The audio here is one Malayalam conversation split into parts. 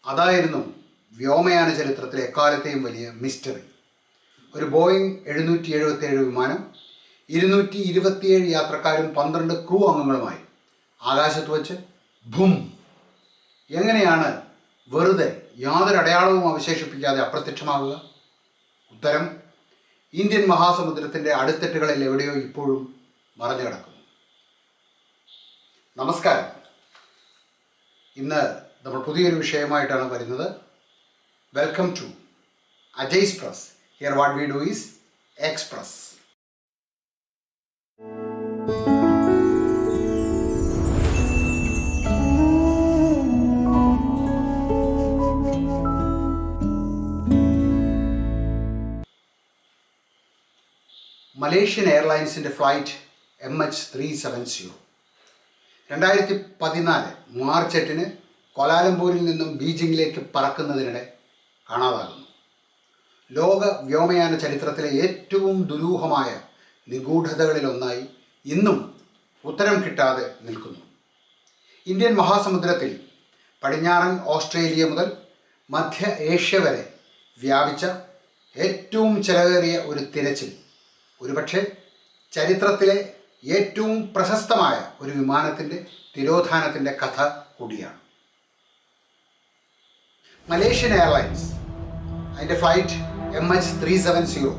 അതായിരുന്നു വ്യോമയാന ചരിത്രത്തിലെ എക്കാലത്തെയും വലിയ മിസ്റ്ററി. ഒരു ബോയിങ് 777 വിമാനം 227 യാത്രക്കാരും 12 ക്രൂ അംഗങ്ങളുമായി ആകാശത്ത് വച്ച് ഭൂം. എങ്ങനെയാണ് വെറുതെ യാതൊരു അടയാളവും അവശേഷിപ്പിക്കാതെ അപ്രത്യക്ഷമാകുക? ഉത്തരം ഇന്ത്യൻ മഹാസമുദ്രത്തിൻ്റെ അടിത്തട്ടുകളിൽ എവിടെയോ ഇപ്പോഴും മറഞ്ഞു കിടക്കുന്നു. നമസ്കാരം. ഇന്ന് നമ്മൾ പുതിയൊരു വിഷയമായിട്ടാണ് വരുന്നത്. Welcome to Ajay's press. Here what we do is express. Malaysian എയർലൈൻസിൻ്റെ ഫ്ലൈറ്റ് MH370 2014 മാർച്ച് 8 കോലാലംപൂരിൽ നിന്നും ബീജിംഗിലേക്ക് പറക്കുന്നതിനിടെ കാണാതാകുന്നു. ലോക വ്യോമയാന ചരിത്രത്തിലെ ഏറ്റവും ദുരൂഹമായ നിഗൂഢതകളിലൊന്നായി ഇന്നും ഉത്തരം കിട്ടാതെ നിൽക്കുന്നു. ഇന്ത്യൻ മഹാസമുദ്രത്തിൽ പടിഞ്ഞാറൻ ഓസ്ട്രേലിയ മുതൽ മധ്യ ഏഷ്യ വരെ വ്യാപിച്ച ഏറ്റവും ചെലവേറിയ ഒരു തിരച്ചിൽ, ഒരുപക്ഷെ ചരിത്രത്തിലെ ഏറ്റവും പ്രശസ്തമായ ഒരു വിമാനത്തിൻ്റെ തിരോധാനത്തിൻ്റെ കഥ കൂടിയാണ്. മലേഷ്യൻ എയർലൈൻസ് അതിൻ്റെ ഫ്ലൈറ്റ് MH370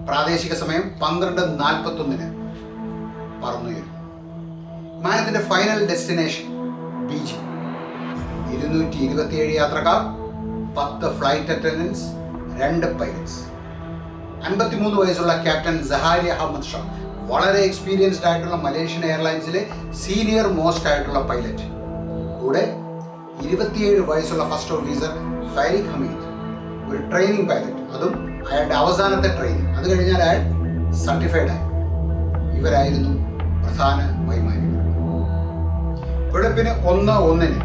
പ്രാദേശിക സമയം 12:41 പറന്നുയരും. വിമാനത്തിൻ്റെ ഫൈനൽ ഡെസ്റ്റിനേഷൻ ബീജിംഗ്. 227 യാത്രക്കാർ, 10 ഫ്ലൈറ്റ് അറ്റൻഡൻസ്, 2 പൈലറ്റ്സ്. 53 വയസ്സുള്ള ക്യാപ്റ്റൻ സഹാരി അഹമ്മദ് ഷാ, വളരെ എക്സ്പീരിയൻസ്ഡ് ആയിട്ടുള്ള മലേഷ്യൻ എയർലൈൻസിലെ സീനിയർ മോസ്റ്റ് ആയിട്ടുള്ള പൈലറ്റ്. കൂടെ 27 വയസ്സുള്ള ഫസ്റ്റ് ഓഫീസർ ഫാരിഖ് ഹമീദ്, ഒരു ട്രെയിനിങ് പൈലറ്റ്, അതും അയാളുടെ അവസാനത്തെ ട്രെയിനിങ്. അത് കഴിഞ്ഞാൽ അയാൾ സർട്ടിഫൈഡായി. ഇവരായിരുന്നു പ്രധാന വൈമാനികർ. വെളുപ്പിന് 1:01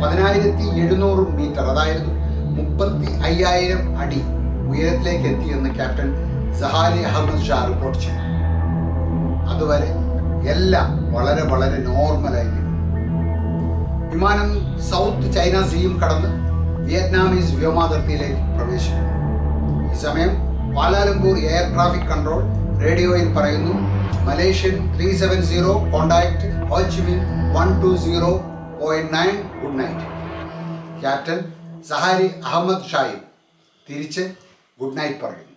10,700 മീറ്റർ, അതായത് 35,000 അടി ഉയരത്തിലേക്ക് എത്തിയെന്ന് captain Zaharie Ahmed Shah report ചെയ്തു. അതുവരെ എല്ലാം വളരെ വളരെ നോർമലായി നിന്നു. വിമാനം സൗത്ത് ചൈന സീയും കടന്ന് വിയറ്റ്നാമീസ് വ്യോമാതിർത്തിയിലേക്ക് പ്രവേശിക്കുന്നു. ഈ സമയം ക്വാലാലംപൂർ എയർ ട്രാഫിക് കൺട്രോൾ റേഡിയോയിൽ പറയുന്നു, Malaysian 370 contact Ho Chi Minh 120.9 good night. Captain Zaharie Ahmad ഷായും തിരിച്ച് ഗുഡ് നൈറ്റ് പറയുന്നു.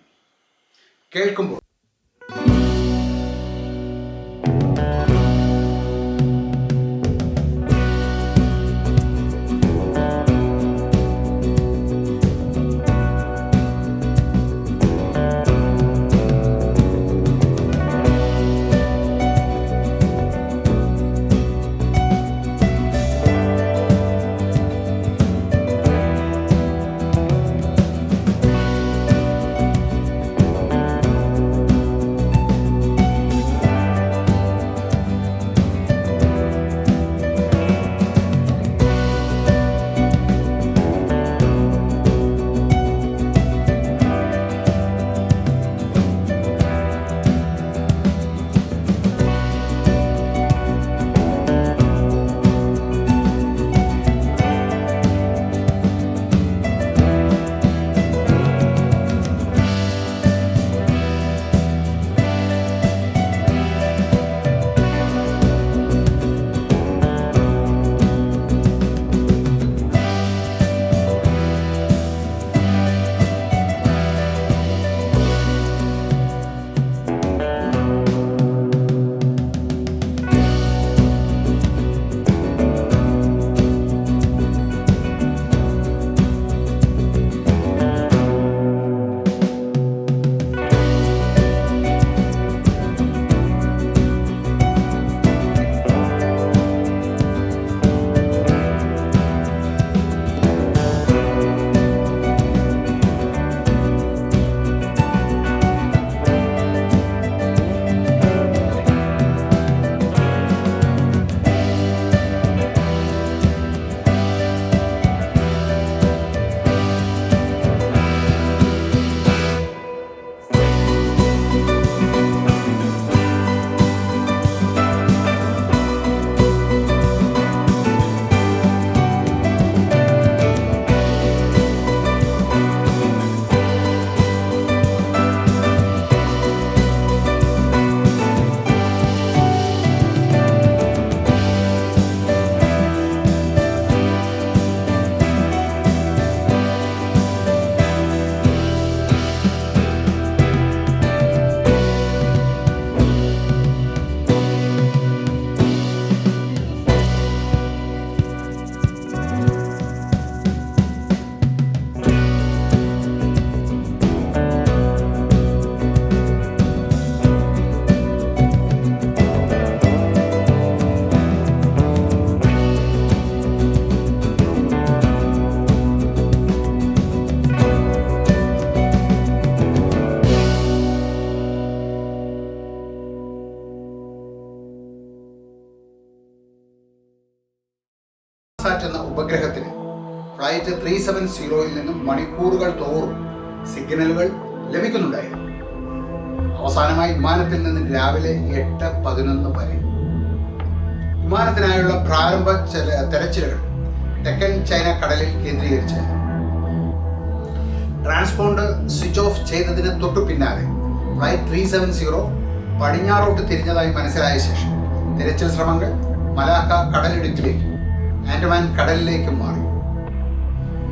കേൾക്കുമ്പോൾ ഫ്ലൈറ്റ് 370 നിന്നും മണിക്കൂറുകൾ തോറും സിഗ്നലുകൾ ലഭിക്കുന്നുണ്ടായിരുന്നു. അവസാനമായി വിമാനത്തിൽ നിന്ന് രാവിലെ 8:11 വരെ വിമാനത്തിനായുള്ള പ്രാരംഭ തെരച്ചിലുകൾ തെക്കൻ ചൈന കടലിൽ കേന്ദ്രീകരിച്ചായിരുന്നു. ട്രാൻസ്പോണ്ടർ സ്വിച്ച് ഓഫ് ചെയ്തതിന് തൊട്ടു പിന്നാലെ ഫ്ലൈറ്റ് 370 പടിഞ്ഞാറോട്ട് തിരിഞ്ഞതായി മനസ്സിലായ ശേഷം തിരച്ചിൽ ശ്രമങ്ങൾ മലാക്ക കടലിടുക്കിലേക്കും ആൻഡമാൻ കടലിലേക്കും മാറി.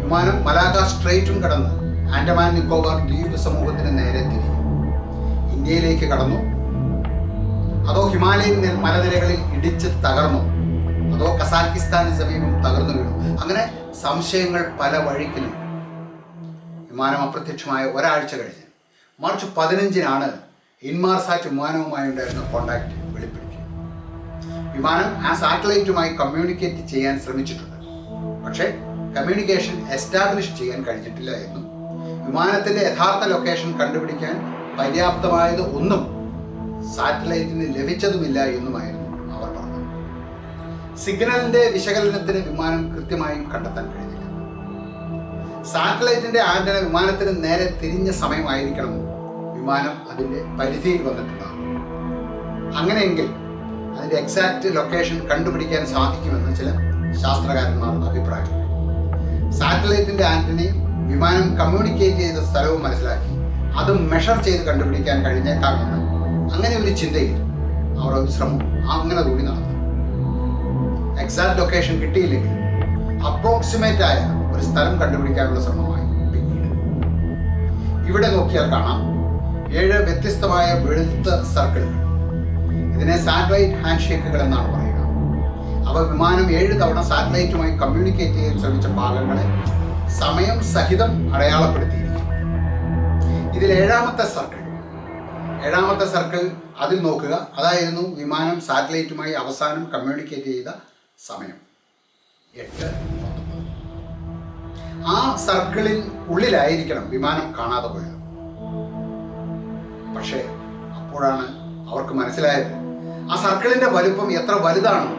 വിമാനം മലാക്ക സ്ട്രെയിറ്റും കടന്ന് ആൻഡമാൻ നിക്കോബാർ ദ്വീപ് സമൂഹത്തിന് നേരെ തിരിഞ്ഞു. ഇന്ത്യയിലേക്ക് കടന്നു, അതോ ഹിമാലയൻ മലനിരകളിൽ ഇടിച്ച് തകർന്നു, അതോ കസാക്കിസ്ഥാന് സമീപം തകർന്നു വീണു? അങ്ങനെ സംശയങ്ങൾ പല വഴിക്ക് നീങ്ങി. വിമാനം അപ്രത്യക്ഷമായ ഒരാഴ്ച കഴിഞ്ഞ് മാർച്ച് 15 ഇൻമാർസാറ്റ് വിമാനവുമായി ഉണ്ടായിരുന്ന കോണ്ടാക്ട് വെളിപ്പെടുത്തി. വിമാനം ആ സാറ്റലൈറ്റുമായി കമ്മ്യൂണിക്കേറ്റ് ചെയ്യാൻ ശ്രമിച്ചിട്ടുണ്ട്, പക്ഷേ കമ്മ്യൂണിക്കേഷൻ എസ്റ്റാബ്ലിഷ് ചെയ്യാൻ കഴിഞ്ഞിട്ടില്ല എന്നും വിമാനത്തിന്റെ യഥാർത്ഥ ലൊക്കേഷൻ കണ്ടുപിടിക്കാൻ പര്യാപ്തമായത് ഒന്നും സാറ്റലൈറ്റിന് ലഭിച്ചതുമില്ല എന്നുമായിരുന്നു അവർ പറഞ്ഞത്. സിഗ്നലിന്റെ വിശകലനത്തിന് വിമാനം കൃത്യമായും കണ്ടെത്താൻ കഴിഞ്ഞില്ല. സാറ്റലൈറ്റിന്റെ ആന്റിന വിമാനത്തിന് നേരെ തിരിഞ്ഞ സമയമായിരിക്കണം വിമാനം അതിന്റെ പരിധിയിൽ വന്നിട്ടുണ്ടാകും. അങ്ങനെയെങ്കിൽ അതിന്റെ എക്സാക്റ്റ് ലൊക്കേഷൻ കണ്ടുപിടിക്കാൻ സാധിക്കുമെന്ന് ചില ശാസ്ത്രകാരന്മാർ അഭിപ്രായപ്പെട്ടു. സാറ്റലൈറ്റിന്റെ ആന്റിനയും വിമാനം കമ്മ്യൂണിക്കേറ്റ് ചെയ്ത സ്ഥലവും മനസ്സിലാക്കി അത് മെഷർ ചെയ്ത് കണ്ടുപിടിക്കാൻ കഴിഞ്ഞേക്കാമെന്ന് അങ്ങനെ ഒരു ചിന്തയിൽ അവർ ഒരു ശ്രമം അങ്ങനെ കൂടി നടന്നു. എക്സാക്ട് ലൊക്കേഷൻ കിട്ടിയില്ലെങ്കിൽ അപ്രോക്സിമേറ്റ് ആയ ഒരു സ്ഥലം കണ്ടുപിടിക്കാനുള്ള ശ്രമമായി പിന്നീട്. ഇവിടെ നോക്കിയാൽ കാണാം 7 വ്യത്യസ്തമായ വെളുത്ത സർക്കിളുകൾ. ഇതിനെ സാറ്റലൈറ്റ് ഹാൻഡ്ഷേക്കുകൾ എന്നാണ് പറയുക. അവ വിമാനം 7 തവണ സാറ്റലൈറ്റുമായി കമ്മ്യൂണിക്കേറ്റ് ചെയ്യാൻ ശ്രമിച്ച ഭാഗങ്ങളെ സമയം സഹിതം അടയാളപ്പെടുത്തിയിരിക്കും. ഇതിൽ ഏഴാമത്തെ സർക്കിൾ അതിൽ നോക്കുക. അതായിരുന്നു വിമാനം സാറ്റലൈറ്റുമായി അവസാനം കമ്മ്യൂണിക്കേറ്റ് ചെയ്ത സമയം 8:19. ആ സർക്കിളിൽ ഉള്ളിലായിരിക്കണം വിമാനം കാണാതെ പോയത്. പക്ഷേ അപ്പോഴാണ് അവർക്ക് മനസ്സിലായത് ആ സർക്കിളിന്റെ വലുപ്പം എത്ര വലുതാണ്,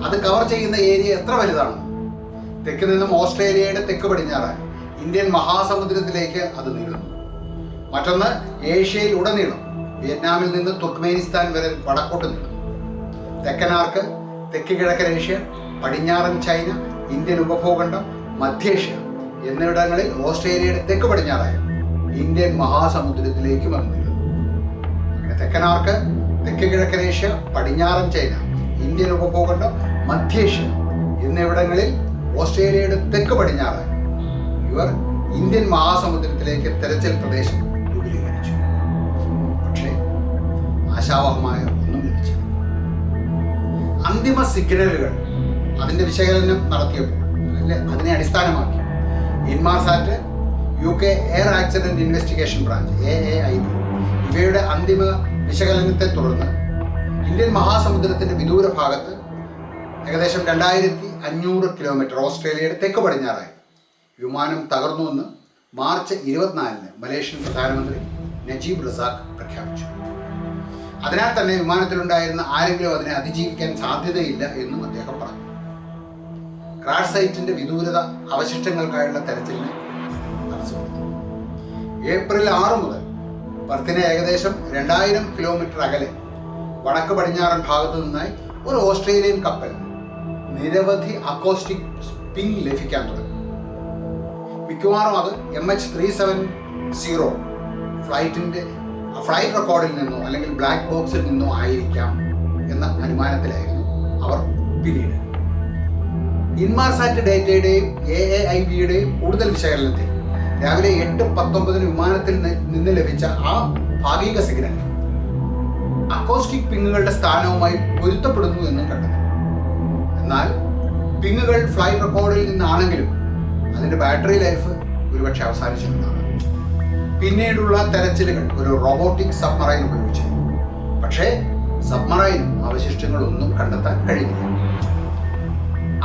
അത് കവർ ചെയ്യുന്ന ഏരിയ എത്ര വലുതാണ്. തെക്ക് നിന്നും ഓസ്ട്രേലിയയുടെ തെക്ക് പടിഞ്ഞാറായി ഇന്ത്യൻ മഹാസമുദ്രത്തിലേക്ക് അത് നീളുന്നു. മറ്റൊന്ന് ഏഷ്യയിൽ ഉടനീളം വിയറ്റ്നാമിൽ നിന്ന് തുർക്ക്മേനിസ്ഥാൻ വരെ വടക്കോട്ട് നീളുന്നു. തെക്കനാർക്ക് തെക്ക് കിഴക്കൻ ഏഷ്യ, പടിഞ്ഞാറൻ ചൈന, ഇന്ത്യൻ ഉപഭൂഖണ്ഡം, മധ്യേഷ്യ എന്നിവിടങ്ങളിൽ ഓസ്ട്രേലിയയുടെ തെക്ക് പടിഞ്ഞാറായി ഇന്ത്യൻ മഹാസമുദ്രത്തിലേക്കും അത് നീളുന്നു. അങ്ങനെ തെക്കനാർക്ക് തെക്ക് കിഴക്കൻ ഏഷ്യ, പടിഞ്ഞാറൻ ചൈന, ഇന്ത്യൻ ഉപഭൂഖണ്ഡം, മധ്യേഷ്യ എന്നിവിടങ്ങളിൽ ഓസ്ട്രേലിയയുടെ തെക്ക് പടിഞ്ഞാറായി ഇവർ ഇന്ത്യൻ മഹാസമുദ്രത്തിലേക്ക് തെരച്ചിൽ പ്രദേശം രൂപീകരിച്ചു. പക്ഷേ ആശാവഹമായ ഒന്നും ലഭിച്ചില്ല. അന്തിമ സിഗ്നലുകൾ അതിന്റെ വിശകലനം നടത്തിയപ്പോൾ അതിനെ അടിസ്ഥാനമാക്കി ഇൻമാർസാറ്റ്, UK air accident investigation branch AAIB ഇവയുടെ അന്തിമ വിശകലനത്തെ തുടർന്ന് ഇന്ത്യൻ മഹാസമുദ്രത്തിന്റെ വിദൂര ഭാഗത്ത് ഏകദേശം 2500 കിലോമീറ്റർ ഓസ്ട്രേലിയയുടെ തെക്ക് പടിഞ്ഞാറായി വിമാനം തകർന്നുവെന്ന് മാർച്ച് 24 മലേഷ്യൻ പ്രധാനമന്ത്രി നജീബ് റസാഖ് പ്രഖ്യാപിച്ചു. അതിനാൽ തന്നെ വിമാനത്തിലുണ്ടായിരുന്ന ആരെങ്കിലും അതിനെ അതിജീവിക്കാൻ സാധ്യതയില്ല എന്നും അദ്ദേഹം പറഞ്ഞു. ക്രാഷ് സൈറ്റിന്റെ വിദൂരത അവശിഷ്ടങ്ങൾക്കായുള്ള തെരച്ചിലിനെ തടസ്സപ്പെടുത്തി. ഏപ്രിൽ 6 മുതൽ പെർത്തിന് ഏകദേശം 2000 കിലോമീറ്റർ അകലെ വടക്ക് പടിഞ്ഞാറൻ ഭാഗത്തു നിന്നായി ഒരു ഓസ്ട്രേലിയൻ കപ്പൽ നിരവധി അക്കോസ്റ്റിക് പിങ് ലഭിക്കാൻ തുടങ്ങി. മിക്കവാറും അത് MH370 ഫ്ലൈറ്റ് റെക്കോർഡിൽ നിന്നോ അല്ലെങ്കിൽ ബ്ലാക്ക് ബോക്സിൽ നിന്നോ ആയിരിക്കാം എന്ന അനുമാനത്തിലായിരുന്നു അവർ പിന്നീട്. ഇൻമാർസാറ്റ് ഡേറ്റയുടെയും AAIBയുടെയും കൂടുതൽ വിശകലനത്തിൽ രാവിലെ 8:19 വിമാനത്തിൽ നിന്ന് ലഭിച്ച ആ ഭാഗിക സിഗ്നൽ അക്കോസ്റ്റിക് പിങ്ങുകളുടെ സ്ഥാനവുമായി പൊരുത്തപ്പെടുന്നു എന്നും കണ്ടെത്തി. എന്നാൽ പിങ്ങുകൾ ഫ്ലൈറ്റ് റെക്കോർഡിൽ നിന്നാണെങ്കിലും അതിന്റെ ബാറ്ററി ലൈഫ് ഒരുപക്ഷെ അവസാനിച്ചിട്ടുണ്ടാകും. പിന്നീടുള്ള തെരച്ചിലുകൾ ഒരു റോബോട്ടിക് സബ്മറൈൻ ഉപയോഗിച്ചു. പക്ഷേ സബ്മറൈനും അവശിഷ്ടങ്ങളൊന്നും കണ്ടെത്താൻ കഴിഞ്ഞില്ല.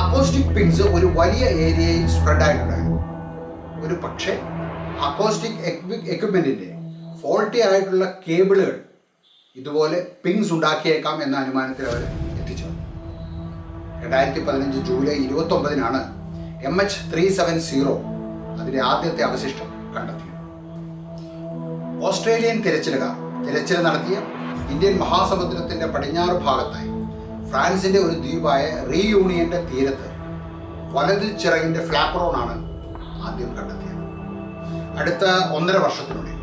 അക്കോസ്റ്റിക് പിങ്സ് ഒരു വലിയ ഏരിയയിൽ സ്പ്രെഡ് ആയിട്ടുണ്ടായിരുന്നു. ഒരു പക്ഷേ അക്കോസ്റ്റിക് എക്വിപ്മെന്റിന്റെ ഫോൾട്ടി ആയിട്ടുള്ള കേബിളുകൾ ഇതുപോലെ പിങ്സ് ഉണ്ടാക്കിയേക്കാം എന്ന അനുമാനത്തിൽ അവർ എത്തിച്ചു. 2015 ജൂലൈ 29 MH370 അതിൻ്റെ ആദ്യത്തെ അവശിഷ്ടം കണ്ടെത്തി. ഓസ്ട്രേലിയൻ തിരച്ചിൽ നടത്തിയ ഇന്ത്യൻ മഹാസമുദ്രത്തിൻ്റെ പടിഞ്ഞാറ് ഭാഗത്തായി ഫ്രാൻസിൻ്റെ ഒരു ദ്വീപായ റീയൂണിയൻ്റെ തീരത്ത് വലത് ചിറകിൻ്റെ ഫ്ലാപ്പറോണാണ് ആദ്യം കണ്ടെത്തിയത്. അടുത്ത 1.5 വർഷത്തിനുള്ളിൽ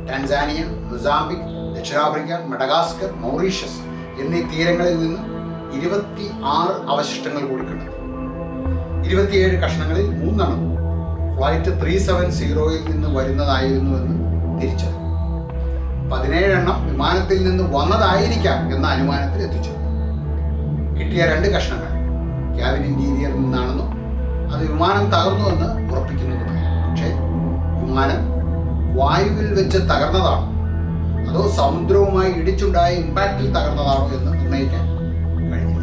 ടാൻസാനിയ, മൊസാംബിക്, ദക്ഷിണാഫ്രിക്ക, മഡഗാസ്കർ, മൗറീഷ്യസ് എന്നീ തീരങ്ങളിൽ നിന്ന് 26 അവശിഷ്ടങ്ങൾ കൂടി കണ്ടെത്തി. 27 കഷ്ണങ്ങളിൽ 3 ഫ്ലൈറ്റ് 370 നിന്ന് വരുന്നതായിരുന്നുവെന്ന് തിരിച്ചറിഞ്ഞു. 17 വിമാനത്തിൽ നിന്ന് വന്നതായിരിക്കാം എന്ന അനുമാനത്തിൽ എത്തിച്ചു. കിട്ടിയ 2 കഷ്ണങ്ങൾ ക്യാബിൻ ഇന്റീരിയറിൽ നിന്നാണെന്നും അത് വിമാനം തകർന്നുവെന്ന് ഉറപ്പിക്കുന്നതുമായി. പക്ഷേ വിമാനം വായുവിൽ വെച്ച് തകർന്നതാണോ അതോ സമുദ്രവുമായി ഇടിച്ചുണ്ടായ ഇമ്പാക്റ്റിൽ തകർന്നതാണോ എന്ന് നിർണ്ണയിക്കാൻ കഴിഞ്ഞില്ല.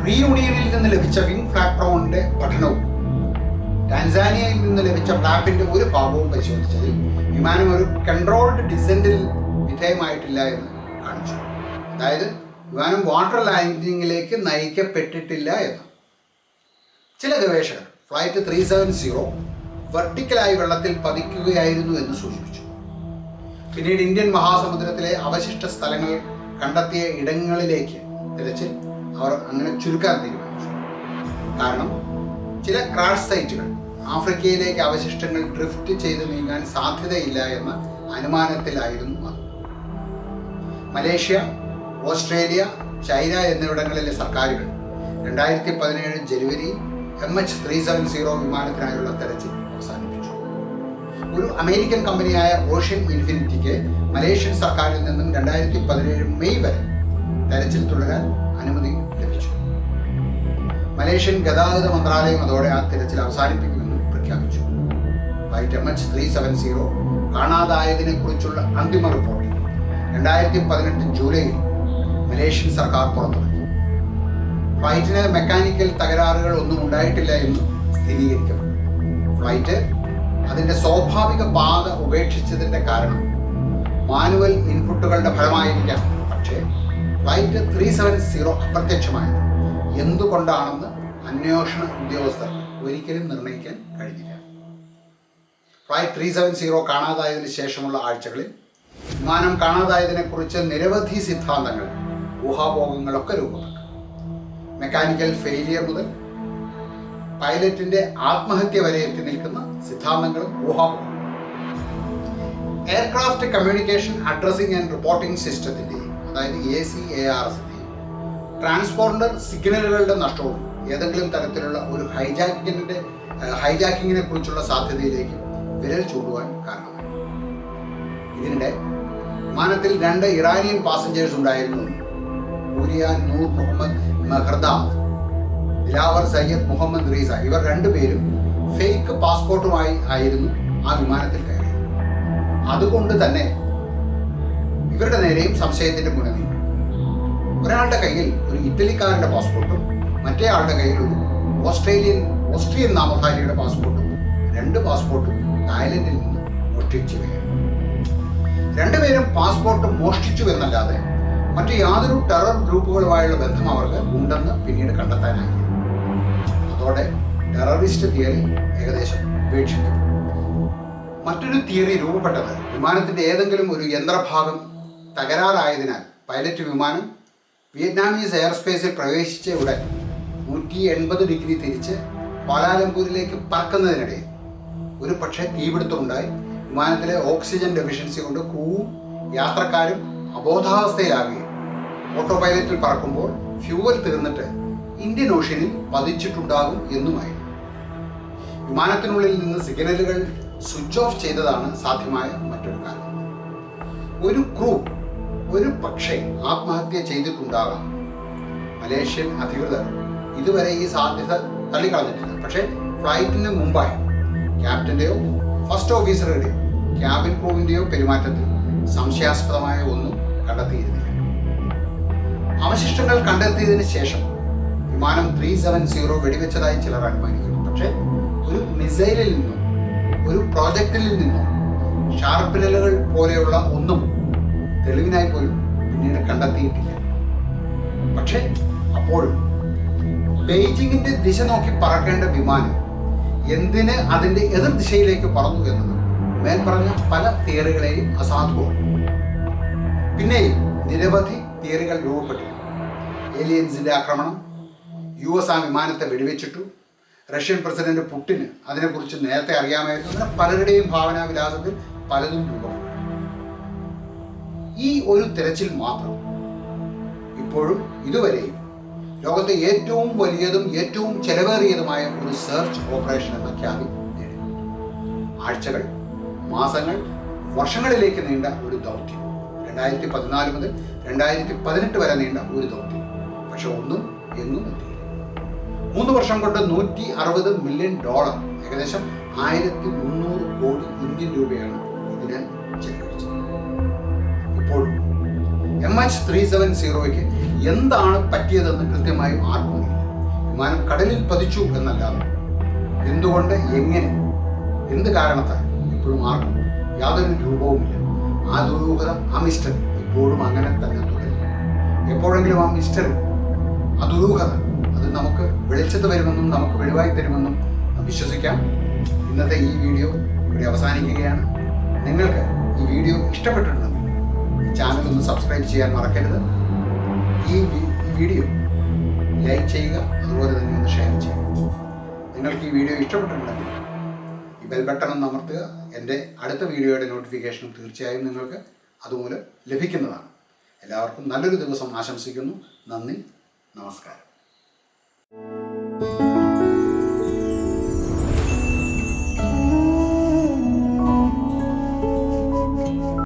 റീയൂണിയനിൽ നിന്ന് ലഭിച്ച വിങ് ഫ്ലാപ്പറോണിന്റെ പഠനവും ടാൻസാനിയയിൽ നിന്ന് ലഭിച്ച ഫ്ലാപ്പിന്റെ ഒരു ഭാഗവും പരിശോധിച്ചതിൽ വിമാനം ഒരു കൺട്രോൾഡ് ഡിസെന്റിൽ വിധേയമായിട്ടില്ല എന്ന് കാണിച്ചു. അതായത് വിമാനം വാട്ടർ ലാൻഡിങ്ങിലേക്ക് നയിക്കപ്പെട്ടിട്ടില്ല എന്ന്. ചില ഗവേഷകർ ഫ്ലൈറ്റ് 370 വെർട്ടിക്കലായി വെള്ളത്തിൽ പതിക്കുകയായിരുന്നു എന്ന് സൂചിപ്പിച്ചു. പിന്നീട് ഇന്ത്യൻ മഹാസമുദ്രത്തിലെ അവശിഷ്ട സ്ഥലങ്ങൾ കണ്ടെത്തിയ ഇടങ്ങളിലേക്ക് തിരച്ചിൽ അവർ അങ്ങനെ ചുരുക്കാൻ തീരുമാനിച്ചു. കാരണം ചില ക്രാഷ് സൈറ്റുകൾ ആഫ്രിക്കയിലേക്ക് അവശിഷ്ടങ്ങൾ ഡ്രിഫ്റ്റ് ചെയ്ത് നീങ്ങാൻ സാധ്യതയില്ല എന്ന അനുമാനത്തിലായിരുന്നു അത്. മലേഷ്യ, ഓസ്ട്രേലിയ, ചൈന എന്നിവിടങ്ങളിലെ സർക്കാരുകൾ 2017 ജനുവരിയിൽ MH370 വിമാനത്തിനായുള്ള തെരച്ചിൽ അവസാനിപ്പിച്ചു. ഒരു അമേരിക്കൻ കമ്പനിയായ ഓഷ്യൻ ഇൻഫിനിറ്റിക്ക് മലേഷ്യൻ സർക്കാരിൽ നിന്നും 2017 മെയ് വരെ തെരച്ചിൽ തുടരാൻ അനുമതി ലഭിച്ചു. മലേഷ്യൻ ഗതാഗത മന്ത്രാലയം അതോടെ ആ തിരച്ചിൽ അവസാനിപ്പിക്കുമെന്ന് പ്രഖ്യാപിച്ചു. ഫ്ലൈറ്റ് MH370 കാണാതായതിനെ കുറിച്ചുള്ള അന്തിമ റിപ്പോർട്ട് 2018 ജൂലൈയിൽ മലേഷ്യൻ സർക്കാർ പുറത്തിറക്കി. ഫ്ലൈറ്റിന് മെക്കാനിക്കൽ തകരാറുകൾ ഒന്നും ഉണ്ടായിട്ടില്ല എന്ന് സ്ഥിരീകരിക്കപ്പെട്ടു. ഫ്ലൈറ്റ് അതിൻ്റെ സ്വാഭാവിക പാത ഉപേക്ഷിച്ചതിൻ്റെ കാരണം മാനുവൽ ഇൻപുട്ടുകളുടെ ഫലമായിരിക്കാം. പക്ഷേ ഫ്ലൈറ്റ് 370 അപ്രത്യക്ഷമായത് എന്തുകൊണ്ടാണെന്ന് അന്വേഷണ ഉദ്യോഗസ്ഥർ ഒരിക്കലും നിർണ്ണയിക്കാൻ കഴിഞ്ഞില്ല. ഫ്ലൈറ്റ് 370 കാണാതായതിനു ശേഷമുള്ള ആഴ്ചകളിൽ വിമാനം കാണാതായതിനെക്കുറിച്ച് നിരവധി സിദ്ധാന്തങ്ങൾ, ഊഹാപോഹങ്ങളൊക്കെ രൂപപ്പെട്ടു. മെക്കാനിക്കൽ ഫെയിലിയർ മുതൽ പൈലറ്റിന്റെ ആത്മഹത്യ വരെ എത്തി നിൽക്കുന്ന സിദ്ധാന്തങ്ങളും ഊഹാപോഹങ്ങളും. Aircraft communication addressing and reporting സിസ്റ്റത്തിൻ്റെയും അതായത് ACARSൻ്റെയും ട്രാൻസ്പോണ്ടർ സിഗ്നലുകളുടെ നഷ്ടവും ഏതെങ്കിലും തരത്തിലുള്ള ഒരു ഹൈജാക്കിങ്ങിനെ കുറിച്ചുള്ള സാധ്യതയിലേക്ക് വിരൽ ചൂണ്ടുവാൻ കാരണമായി. ഇതിനിടെ വിമാനത്തിൽ 2 ഇറാനിയൻ പാസഞ്ചേഴ്സ് ഉണ്ടായിരുന്നു. ഊരിയാൻ നൂർ മുഹമ്മദ് മെഹർദാദ്, ദിലാവർ സയ്യദ് മുഹമ്മദ് റീസ, ഇവർ 2 പേരും ഫേക്ക് പാസ്പോർട്ടുമായി ആയിരുന്നു ആ വിമാനത്തിൽ കയറിയത്. അതുകൊണ്ട് തന്നെ ഇവരുടെ നേരെയും സംശയത്തിന്റെ മുന നീങ്ങി. ഒരാളുടെ കയ്യിൽ ഒരു ഇറ്റലിക്കാരന്റെ പാസ്പോർട്ടും മറ്റേ ആളുടെ കയ്യിൽ ഒരു ഓസ്ട്രിയൻ നാമധാരിയുടെ പാസ്പോർട്ടും 2 പാസ്പോർട്ടും തായ്ലൻഡിൽ നിന്ന് മോഷ്ടിച്ചുകയായിരുന്നു. 2 പേരും പാസ്പോർട്ട് മോഷ്ടിച്ചു എന്നല്ലാതെ മറ്റു യാതൊരു ടെറർ ഗ്രൂപ്പുകളുമായുള്ള ബന്ധം അവർക്ക് ഉണ്ടെന്ന് പിന്നീട് കണ്ടെത്താനായി. അതോടെ ടെററിസ്റ്റ് തിയറി ഏകദേശം ഉപേക്ഷിക്കപ്പെട്ടു. മറ്റൊരു തിയറി രൂപപ്പെട്ടത് വിമാനത്തിന്റെ ഏതെങ്കിലും ഒരു യന്ത്രഭാഗം തകരാറായതിനാൽ പൈലറ്റ് വിമാനം വിയറ്റ്നാമീസ് എയർസ്പേസിൽ പ്രവേശിച്ച ഉടൻ 180 ഡിഗ്രി തിരിച്ച് ക്വാലാലംപൂരിലേക്ക് പറക്കുന്നതിനിടയിൽ ഒരു പക്ഷേ തീപിടുത്തമുണ്ടായി വിമാനത്തിലെ ഓക്സിജൻ ഡെഫിഷ്യൻസി കൊണ്ട് ക്രൂവും യാത്രക്കാരും അബോധാവസ്ഥയിലാകുകയും ഓട്ടോ പൈലറ്റിൽ പറക്കുമ്പോൾ ഫ്യൂവൽ തീർന്നിട്ട് ഇന്ത്യൻ ഓഷ്യനിൽ പതിച്ചിട്ടുണ്ടാകും എന്നുമായിരുന്നു. വിമാനത്തിനുള്ളിൽ നിന്ന് സിഗ്നലുകൾ സ്വിച്ച് ഓഫ് ചെയ്തതാണ് സാധ്യമായ മറ്റൊരു കാരണം. ഒരു ക്രൂ ഒരു പക്ഷേ ആത്മഹത്യ ചെയ്തിട്ടുണ്ടാകാം. മലേഷ്യൻ അധികൃതർ ഇതുവരെ ഈ സാധ്യത തള്ളിക്കളഞ്ഞിട്ടില്ല. പക്ഷേ ഫ്ലൈറ്റിന് മുമ്പായി ക്യാപ്റ്റന്റെയോ ഫസ്റ്റ് ഓഫീസറുടെയോ ക്യാബിൻ ക്രൂവിൻ്റെയോ പെരുമാറ്റത്തിൽ സംശയാസ്പദമായ ഒന്നും കണ്ടെത്തിയിരുന്നില്ല. അവശിഷ്ടങ്ങൾ കണ്ടെത്തിയതിനു ശേഷം വിമാനം 370 വെടിവെച്ചതായി ചിലർ അനുമാനിക്കുന്നു. പക്ഷേ ഒരു മിസൈലിൽ നിന്നോ ഒരു പ്രോജക്റ്റിൽ നിന്നോ ഷാർപ്പിനലുകൾ പോലെയുള്ള ഒന്നും തെളിവിനായി പോലും പിന്നീട് കണ്ടെത്തിയിട്ടില്ല. പക്ഷേ അപ്പോഴും ബെയ്ജിങ്ങിന്റെ ദിശ നോക്കി പറക്കേണ്ട വിമാനം എന്തിന് അതിന്റെ എതിർ ദിശയിലേക്ക് പറന്നു എന്നത് മേൽപ്പറഞ്ഞ പല തിയറികളെയും അസാധുവാണ്. പിന്നെയും നിരവധി തിയറികൾ രൂപപ്പെട്ടു. ഏലിയൻസിന്റെ ആക്രമണം, US ആ വിമാനത്തെ വെടിവെച്ചിട്ടു, റഷ്യൻ പ്രസിഡന്റ് പുടിന് അതിനെക്കുറിച്ച് നേരത്തെ അറിയാമായിരുന്നു. അങ്ങനെ പലരുടെയും ഭാവനാവിലാസത്തിൽ പലതും രൂപപ്പെട്ടു. ഈ ഒരു തിരച്ചിൽ മാത്രം ഇപ്പോഴും ഇതുവരെയും ലോകത്തെ ഏറ്റവും വലിയതും ഏറ്റവും ചെലവേറിയതുമായ ഒരു സെർച്ച് ഓപ്പറേഷൻ എന്ന ഖ്യാതി നേടി. ആഴ്ചകൾ, മാസങ്ങൾ, വർഷങ്ങളിലേക്ക് നീണ്ട ഒരു ദൗത്യം. 2014 മുതൽ 2018 വരെ നീണ്ട ഒരു ദൗത്യം. പക്ഷെ ഒന്നും എങ്ങും എത്തിയില്ല. 3 വർഷം കൊണ്ട് $160 മില്യൺ, ഏകദേശം 1300 കോടി ഇന്ത്യൻ രൂപയാണ് ഇതിന് ചെലവഴിച്ചത്. ഇപ്പോഴും MH370ക്ക് എന്താണ് പറ്റിയതെന്ന് കൃത്യമായും ആർക്കും അറിയില്ല. വിമാനം കടലിൽ പതിച്ചു എന്നല്ലാതെ എന്തുകൊണ്ട്, എങ്ങനെ, എന്ത് കാരണത്താൽ ഇപ്പോഴും ആർക്കും യാതൊരു രൂപവുമില്ല. ആ ദുരൂഹത, ആ മിസ്റ്ററി ഇപ്പോഴും അങ്ങനെ തന്നെ തുടരും. എപ്പോഴെങ്കിലും ആ മിസ്റ്ററി, ആ ദുരൂഹത അത് നമുക്ക് വെളിച്ചത്ത് വരുമെന്നും നമുക്ക് വെളിവായി തരുമെന്നും വിശ്വസിക്കാം. ഇന്നത്തെ ഈ വീഡിയോ ഇവിടെ അവസാനിക്കുകയാണ്. നിങ്ങൾക്ക് ഈ വീഡിയോ ഇഷ്ടപ്പെട്ടിട്ടുണ്ടെങ്കിൽ ഈ ചാനൽ ഒന്ന് സബ്സ്ക്രൈബ് ചെയ്യാൻ മറക്കരുത്. ഈ വീഡിയോ ലൈക്ക് ചെയ്യുക, അതുപോലെ തന്നെ ഒന്ന് ഷെയർ ചെയ്യുക. നിങ്ങൾക്ക് ഈ വീഡിയോ ഇഷ്ടപ്പെട്ടിട്ടുണ്ടെങ്കിൽ ഈ ബെൽ ബട്ടൺ ഒന്ന് അമർത്തുക. എൻ്റെ അടുത്ത വീഡിയോയുടെ നോട്ടിഫിക്കേഷനും തീർച്ചയായും നിങ്ങൾക്ക് അതുമൂലം ലഭിക്കുന്നതാണ്. എല്ലാവർക്കും നല്ലൊരു ദിവസം ആശംസിക്കുന്നു. നന്ദി, നമസ്കാരം.